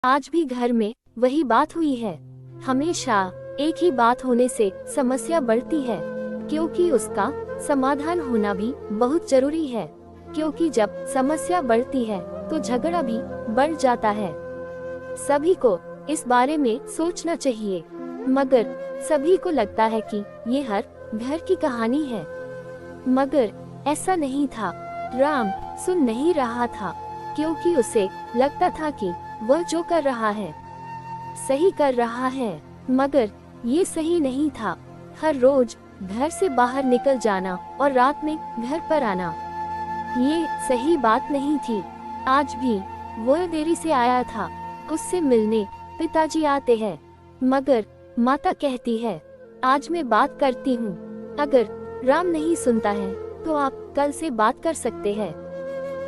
आज भी घर में वही बात हुई है। हमेशा एक ही बात होने से समस्या बढ़ती है, क्योंकि उसका समाधान होना भी बहुत जरूरी है। क्योंकि जब समस्या बढ़ती है तो झगड़ा भी बढ़ जाता है। सभी को इस बारे में सोचना चाहिए, मगर सभी को लगता है कि ये हर घर की कहानी है। मगर ऐसा नहीं था। राम सुन नहीं रहा था, क्योंकि उसे लगता था कि वह जो कर रहा है सही कर रहा है, मगर ये सही नहीं था। हर रोज घर से बाहर निकल जाना और रात में घर पर आना, ये सही बात नहीं थी। आज भी वह देरी से आया था। उससे मिलने पिताजी आते हैं, मगर माता कहती है, आज मैं बात करती हूँ। अगर राम नहीं सुनता है तो आप कल से बात कर सकते हैं।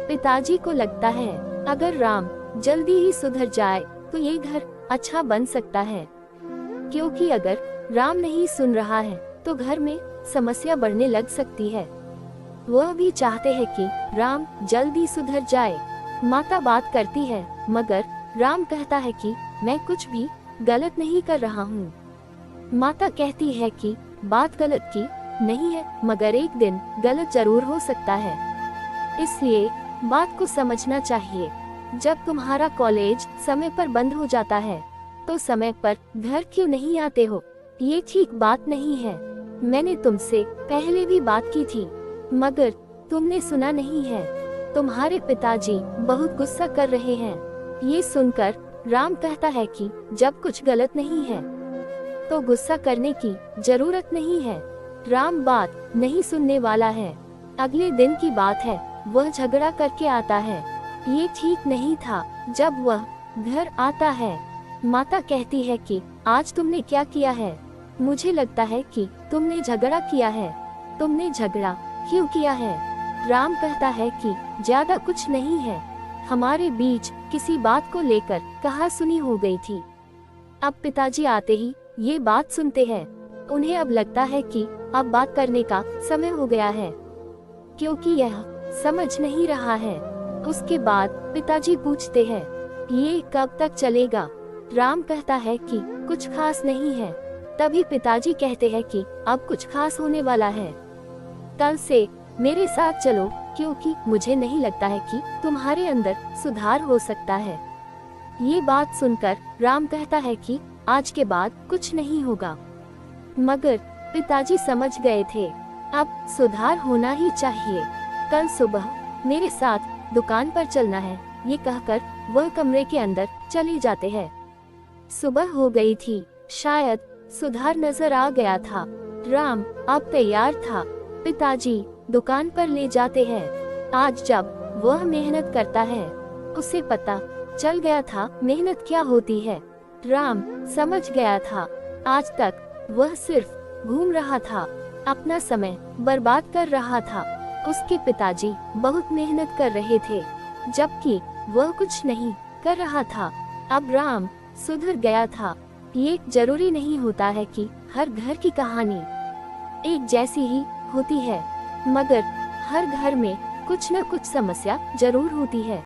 पिताजी को लगता है अगर राम जल्दी ही सुधर जाए तो ये घर अच्छा बन सकता है, क्योंकि अगर राम नहीं सुन रहा है तो घर में समस्या बढ़ने लग सकती है। वह भी चाहते हैं कि राम जल्दी सुधर जाए। माता बात करती है, मगर राम कहता है कि मैं कुछ भी गलत नहीं कर रहा हूँ। माता कहती है कि बात गलत की नहीं है, मगर एक दिन गलत जरूर हो सकता है, इसलिए बात को समझना चाहिए। जब तुम्हारा कॉलेज समय पर बंद हो जाता है तो समय पर घर क्यों नहीं आते हो? ये ठीक बात नहीं है। मैंने तुमसे पहले भी बात की थी, मगर तुमने सुना नहीं है। तुम्हारे पिताजी बहुत गुस्सा कर रहे हैं। ये सुनकर राम कहता है कि जब कुछ गलत नहीं है तो गुस्सा करने की जरूरत नहीं है। राम बात नहीं सुनने वाला है। अगले दिन की बात है, वह झगड़ा करके आता है। ये ठीक नहीं था। जब वह घर आता है, माता कहती है कि आज तुमने क्या किया है? मुझे लगता है कि तुमने झगड़ा किया है। तुमने झगड़ा क्यों किया है? राम कहता है कि ज्यादा कुछ नहीं है, हमारे बीच किसी बात को लेकर कहासुनी हो गई थी। अब पिताजी आते ही ये बात सुनते हैं। उन्हें अब लगता है कि अब बात करने का समय हो गया है, क्योंकि यह समझ नहीं रहा है। उसके बाद पिताजी पूछते हैं, ये कब तक चलेगा? राम कहता है कि कुछ खास नहीं है। तभी पिताजी कहते हैं कि अब कुछ खास होने वाला है। कल से मेरे साथ चलो, क्योंकि मुझे नहीं लगता है कि तुम्हारे अंदर सुधार हो सकता है। ये बात सुनकर राम कहता है कि आज के बाद कुछ नहीं होगा, मगर पिताजी समझ गए थे अब सुधार होना ही चाहिए। कल सुबह मेरे साथ दुकान पर चलना है, ये कहकर वह कमरे के अंदर चले जाते हैं। सुबह हो गई थी, शायद सुधार नजर आ गया था। राम अब तैयार था। पिताजी दुकान पर ले जाते हैं। आज जब वह मेहनत करता है, उसे पता चल गया था मेहनत क्या होती है। राम समझ गया था। आज तक वह सिर्फ घूम रहा था, अपना समय बर्बाद कर रहा था। उसके पिताजी बहुत मेहनत कर रहे थे, जबकि वह कुछ नहीं कर रहा था। अब राम सुधर गया था। ये जरूरी नहीं होता है कि हर घर की कहानी एक जैसी ही होती है, मगर हर घर में कुछ न कुछ समस्या जरूर होती है।